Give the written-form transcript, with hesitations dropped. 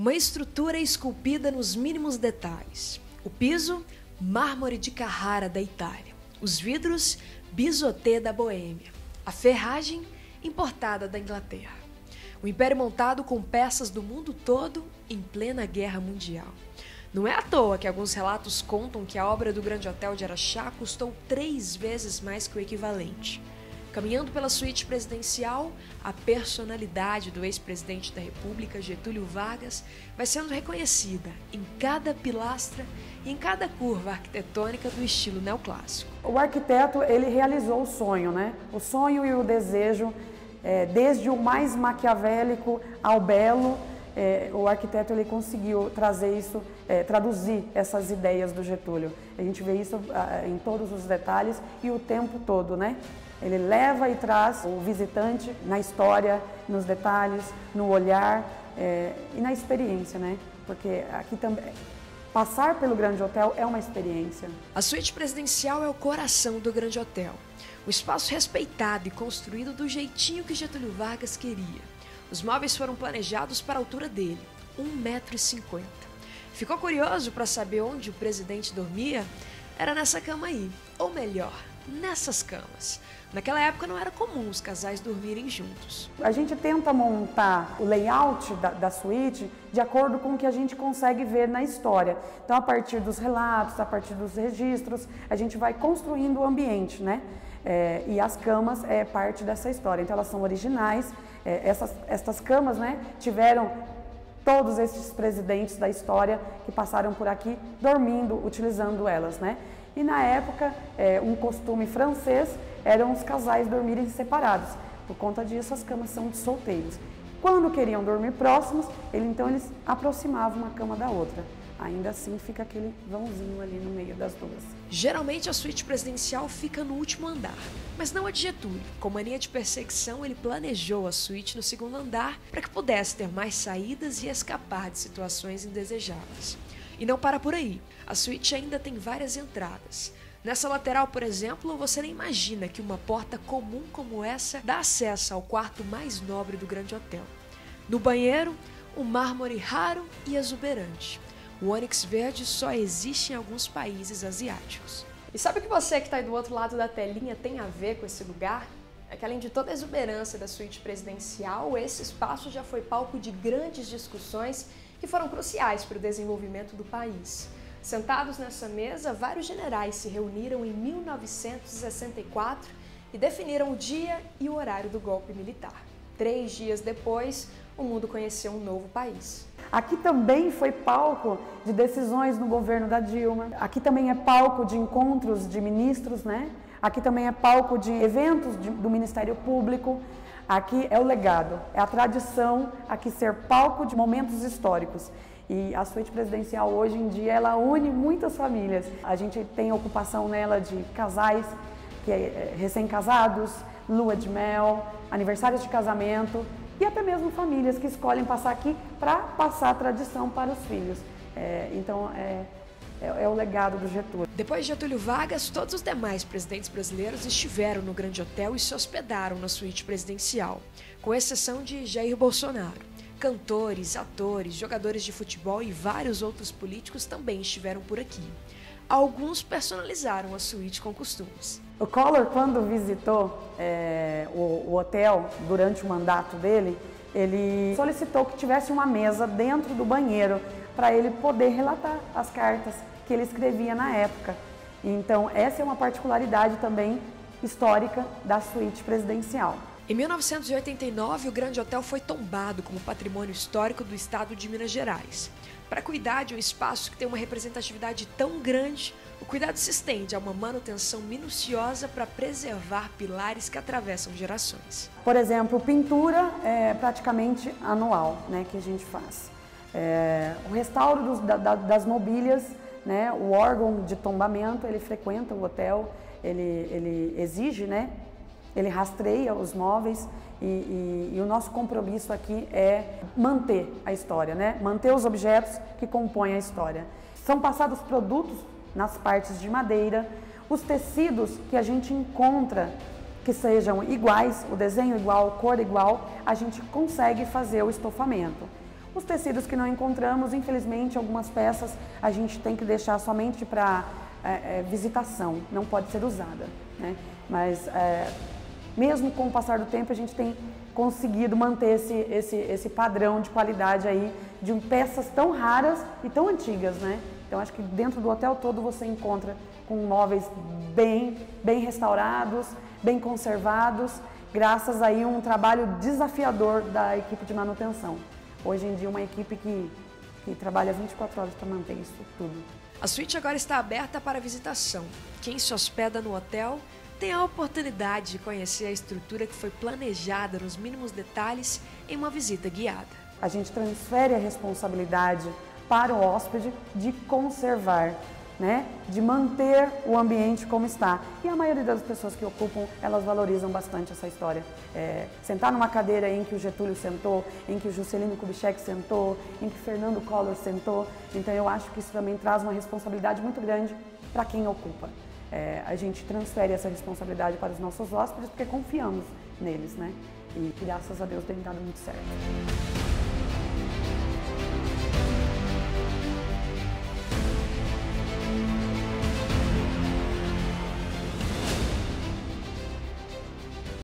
Uma estrutura esculpida nos mínimos detalhes. O piso, mármore de Carrara da Itália. Os vidros, bisoté da Boêmia. A ferragem, importada da Inglaterra. O império montado com peças do mundo todo em plena Guerra Mundial. Não é à toa que alguns relatos contam que a obra do Grande Hotel de Araxá custou 3 vezes mais que o equivalente. Caminhando pela suíte presidencial, a personalidade do ex-presidente da República, Getúlio Vargas, vai sendo reconhecida em cada pilastra e em cada curva arquitetônica do estilo neoclássico. O arquiteto, ele realizou o sonho, né? O sonho e o desejo, desde o mais maquiavélico ao belo, o arquiteto ele conseguiu trazer isso, traduzir essas ideias do Getúlio. A gente vê isso em todos os detalhes e o tempo todo, né? Ele leva e traz o visitante na história, nos detalhes, no olhar e na experiência, né? Porque aqui também passar pelo Grande Hotel é uma experiência. A suíte presidencial é o coração do Grande Hotel. O espaço respeitado e construído do jeitinho que Getúlio Vargas queria. Os móveis foram planejados para a altura dele, 1,50 m. Ficou curioso para saber onde o presidente dormia? Era nessa cama aí, ou melhor, nessas camas. Naquela época não era comum os casais dormirem juntos. A gente tenta montar o layout da suíte de acordo com o que a gente consegue ver na história. Então, a partir dos relatos, a partir dos registros, a gente vai construindo o ambiente, né? E as camas é parte dessa história. Então, elas são originais. Essas camas, né, tiveram todos esses presidentes da história que passaram por aqui dormindo, utilizando elas, né? E na época, um costume francês eram os casais dormirem separados. Por conta disso, as camas são de solteiros. Quando queriam dormir próximos, então eles aproximavam uma cama da outra. Ainda assim, fica aquele vãozinho ali no meio das duas. Geralmente, a suíte presidencial fica no último andar, mas não a de Getúlio. Com mania de perseguição, ele planejou a suíte no 2º andar para que pudesse ter mais saídas e escapar de situações indesejáveis. E não para por aí. A suíte ainda tem várias entradas. Nessa lateral, por exemplo, você nem imagina que uma porta comum como essa dá acesso ao quarto mais nobre do Grande Hotel. No banheiro, um mármore raro e exuberante. O ônix verde só existe em alguns países asiáticos. E sabe o que você que está aí do outro lado da telinha tem a ver com esse lugar? É que além de toda a exuberância da suíte presidencial, esse espaço já foi palco de grandes discussões que foram cruciais para o desenvolvimento do país. Sentados nessa mesa, vários generais se reuniram em 1964 e definiram o dia e o horário do golpe militar. 3 dias depois, o mundo conheceu um novo país. Aqui também foi palco de decisões no governo da Dilma. Aqui também é palco de encontros de ministros, né? Aqui também é palco de eventos do Ministério Público. Aqui é o legado, é a tradição aqui ser palco de momentos históricos. E a suíte presidencial hoje em dia, ela une muitas famílias. A gente tem ocupação nela de casais, recém-casados, lua de mel, aniversários de casamento e até mesmo famílias que escolhem passar aqui para passar a tradição para os filhos. Então, é o legado do Getúlio. Depois de Getúlio Vargas, todos os demais presidentes brasileiros estiveram no Grande Hotel e se hospedaram na suíte presidencial, com exceção de Jair Bolsonaro. Cantores, atores, jogadores de futebol e vários outros políticos também estiveram por aqui. Alguns personalizaram a suíte com costumes. O Collor, quando visitou o hotel durante o mandato dele, ele solicitou que tivesse uma mesa dentro do banheiro para ele poder relatar as cartas que ele escrevia na época. Então, essa é uma particularidade também histórica da suíte presidencial. Em 1989, o Grande Hotel foi tombado como patrimônio histórico do estado de Minas Gerais. Para cuidar de um espaço que tem uma representatividade tão grande, o cuidado se estende a uma manutenção minuciosa para preservar pilares que atravessam gerações. Por exemplo, pintura é praticamente anual, né, que a gente faz. O restauro das mobílias, né, o órgão de tombamento, ele frequenta o hotel, ele exige, né, ele rastreia os móveis e o nosso compromisso aqui é manter a história, né? Manter os objetos que compõem a história. São passados produtos nas partes de madeira, os tecidos que a gente encontra que sejam iguais, o desenho igual, cor igual, a gente consegue fazer o estofamento. Os tecidos que não encontramos, infelizmente, algumas peças a gente tem que deixar somente para visitação, não pode ser usada, né? Mas mesmo com o passar do tempo a gente tem conseguido manter esse padrão de qualidade aí de peças tão raras e tão antigas, né? Então acho que dentro do hotel todo você encontra com móveis bem restaurados, bem conservados, graças aí a um trabalho desafiador da equipe de manutenção. Hoje em dia uma equipe que trabalha 24 horas para manter isso tudo. A suíte agora está aberta para visitação. Quem se hospeda no hotel tem a oportunidade de conhecer a estrutura que foi planejada nos mínimos detalhes em uma visita guiada. A gente transfere a responsabilidade para o hóspede de conservar, né? De manter o ambiente como está. E a maioria das pessoas que ocupam, elas valorizam bastante essa história. Sentar numa cadeira em que o Getúlio sentou, em que o Juscelino Kubitschek sentou, em que Fernando Collor sentou. Então eu acho que isso também traz uma responsabilidade muito grande para quem ocupa. A gente transfere essa responsabilidade para os nossos hóspedes porque confiamos neles, né? E graças a Deus tem dado muito certo.